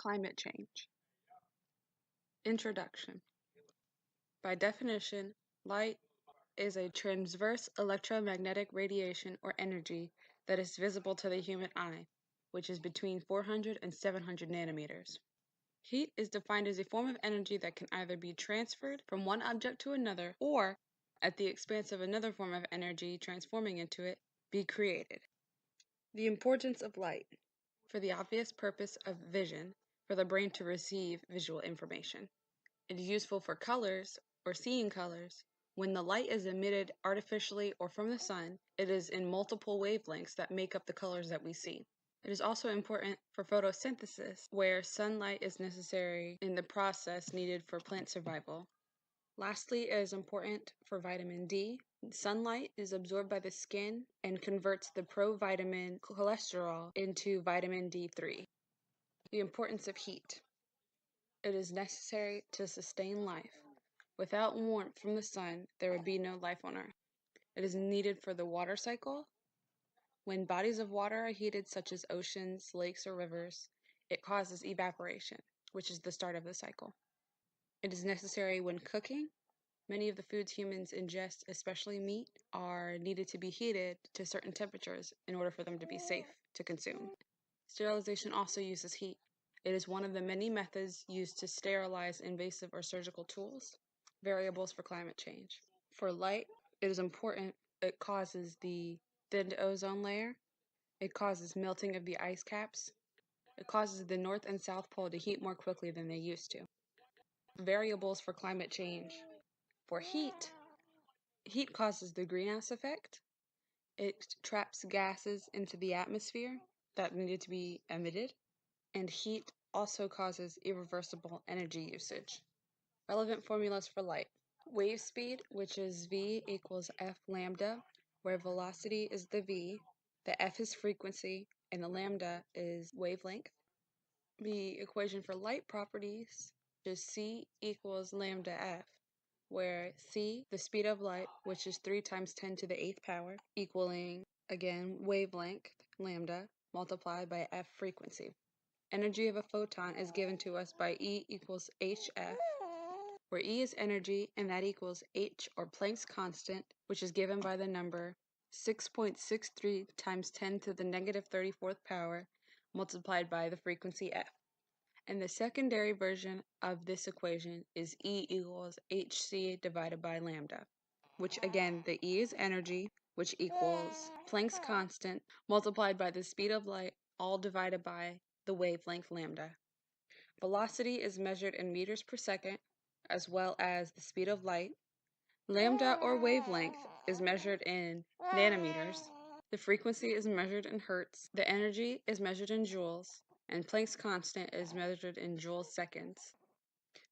Climate change. Introduction. By definition, light is a transverse electromagnetic radiation or energy that is visible to the human eye, which is between 400 and 700 nanometers. Heat is defined as a form of energy that can either be transferred from one object to another or, at the expense of another form of energy transforming into it, be created. The importance of light. For the obvious purpose of vision, for the brain to receive visual information. It is useful for colors, or seeing colors. When the light is emitted artificially or from the sun, it is in multiple wavelengths that make up the colors that we see. It is also important for photosynthesis, where sunlight is necessary in the process needed for plant survival. Lastly, it is important for vitamin D. Sunlight is absorbed by the skin and converts the provitamin cholesterol into vitamin D3. The importance of heat. It is necessary to sustain life. Without warmth from the sun, there would be no life on Earth. It is needed for the water cycle. When bodies of water are heated, such as oceans, lakes, or rivers, it causes evaporation, which is the start of the cycle. It is necessary when cooking. Many of the foods humans ingest, especially meat, are needed to be heated to certain temperatures in order for them to be safe to consume. Sterilization also uses heat. It is one of the many methods used to sterilize invasive or surgical tools. Variables for climate change. For light, it is important. It causes the thinned ozone layer. It causes melting of the ice caps. It causes the North and South Pole to heat more quickly than they used to. Variables for climate change. For heat, heat causes the greenhouse effect. It traps gases into the atmosphere that needed to be emitted. And heat also causes irreversible energy usage. Relevant formulas for light. Wave speed, which is v equals f lambda, where velocity is the v, the f is frequency, and the lambda is wavelength. The equation for light properties is c equals lambda f, where c, the speed of light, which is 3 times 10 to the 8th power, equaling, again, wavelength, lambda, multiplied by f frequency. Energy of a photon is given to us by E equals hf, where E is energy, and that equals h, or Planck's constant, which is given by the number 6.63 times 10 to the negative 34th power, multiplied by the frequency f. And the secondary version of this equation is E equals hc divided by lambda, which again, the E is energy, which equals Planck's constant, multiplied by the speed of light, all divided by the wavelength lambda. Velocity is measured in meters per second, as well as the speed of light. Lambda, or wavelength, is measured in nanometers. The frequency is measured in hertz. The energy is measured in joules, and Planck's constant is measured in joules seconds.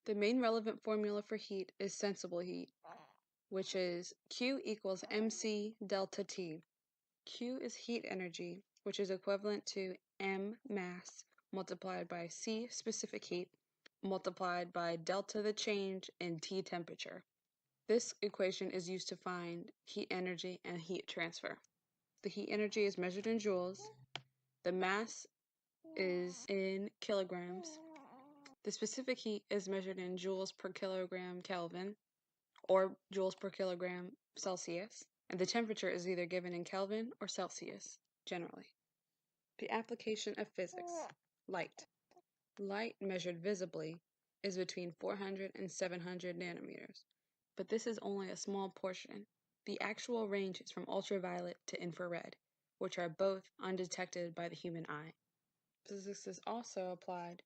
The main relevant formula for heat is sensible heat, which is Q equals mc delta T. Q is heat energy, which is equivalent to m mass multiplied by C specific heat multiplied by delta the change in T temperature. This equation is used to find heat energy and heat transfer. The heat energy is measured in joules. The mass is in kilograms. The specific heat is measured in joules per kilogram Kelvin or joules per kilogram Celsius. And the temperature is either given in Kelvin or Celsius, generally. The application of physics. Light. Light measured visibly is between 400 and 700 nanometers, but this is only a small portion. The actual range is from ultraviolet to infrared, which are both undetected by the human eye. Physics is also applied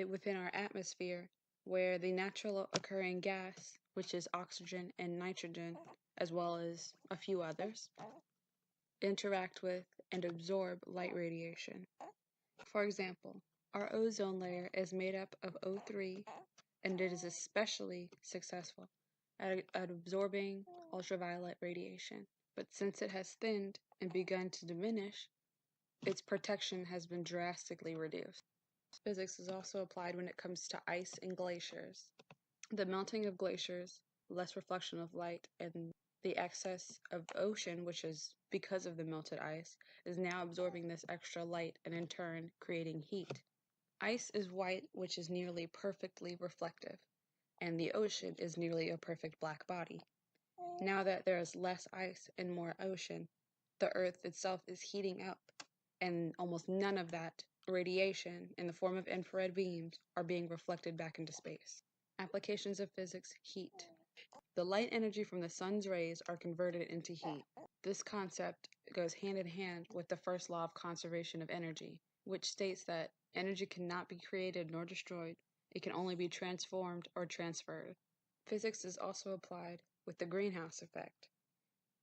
within our atmosphere, where the natural occurring gas, which is oxygen and nitrogen, as well as a few others, interact with and absorb light radiation. For example, our ozone layer is made up of O3, and it is especially successful at absorbing ultraviolet radiation. But since it has thinned and begun to diminish, its protection has been drastically reduced. Physics is also applied when it comes to ice and glaciers. The melting of glaciers, less reflection of light, and the excess of ocean, which is because of the melted ice, is now absorbing this extra light and in turn creating heat. Ice is white, which is nearly perfectly reflective, and the ocean is nearly a perfect black body. Now that there is less ice and more ocean, the Earth itself is heating up, and almost none of that radiation in the form of infrared beams are being reflected back into space. Applications of physics: heat. The light energy from the sun's rays are converted into heat. This concept goes hand in hand with the first law of conservation of energy, which states that energy cannot be created nor destroyed, it can only be transformed or transferred. Physics is also applied with the greenhouse effect.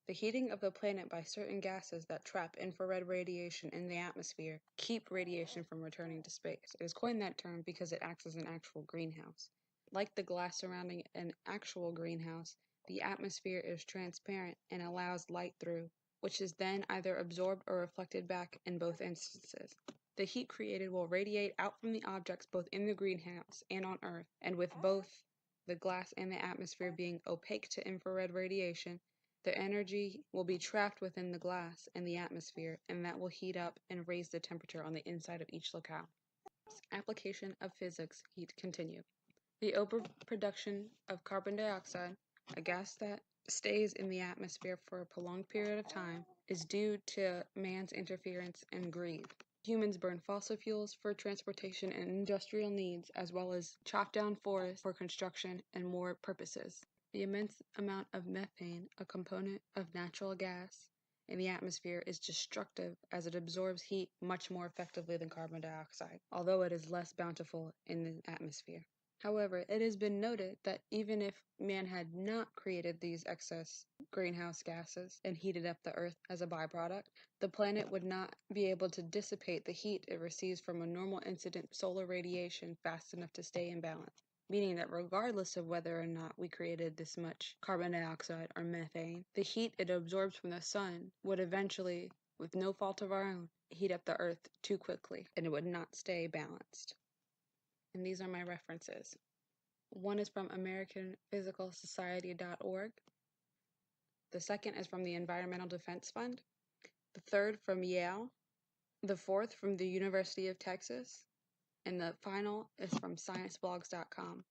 The heating of the planet by certain gases that trap infrared radiation in the atmosphere keep radiation from returning to space. It is coined that term because it acts as an actual greenhouse. Like the glass surrounding an actual greenhouse, the atmosphere is transparent and allows light through, which is then either absorbed or reflected back in both instances. The heat created will radiate out from the objects both in the greenhouse and on Earth, and with both the glass and the atmosphere being opaque to infrared radiation, the energy will be trapped within the glass and the atmosphere, and that will heat up and raise the temperature on the inside of each locale. Application of physics: heat continue. The overproduction of carbon dioxide, a gas that stays in the atmosphere for a prolonged period of time, is due to man's interference and greed. Humans burn fossil fuels for transportation and industrial needs, as well as chop down forests for construction and more purposes. The immense amount of methane, a component of natural gas, in the atmosphere is destructive as it absorbs heat much more effectively than carbon dioxide, although it is less bountiful in the atmosphere. However, it has been noted that even if man had not created these excess greenhouse gases and heated up the Earth as a byproduct, the planet would not be able to dissipate the heat it receives from a normal incident solar radiation fast enough to stay in balance, meaning that regardless of whether or not we created this much carbon dioxide or methane, the heat it absorbs from the sun would eventually, with no fault of our own, heat up the Earth too quickly, and it would not stay balanced. And these are my references. One is from AmericanPhysicalSociety.org. The second is from the Environmental Defense Fund. The third from Yale. The fourth from the University of Texas. And the final is from ScienceBlogs.com.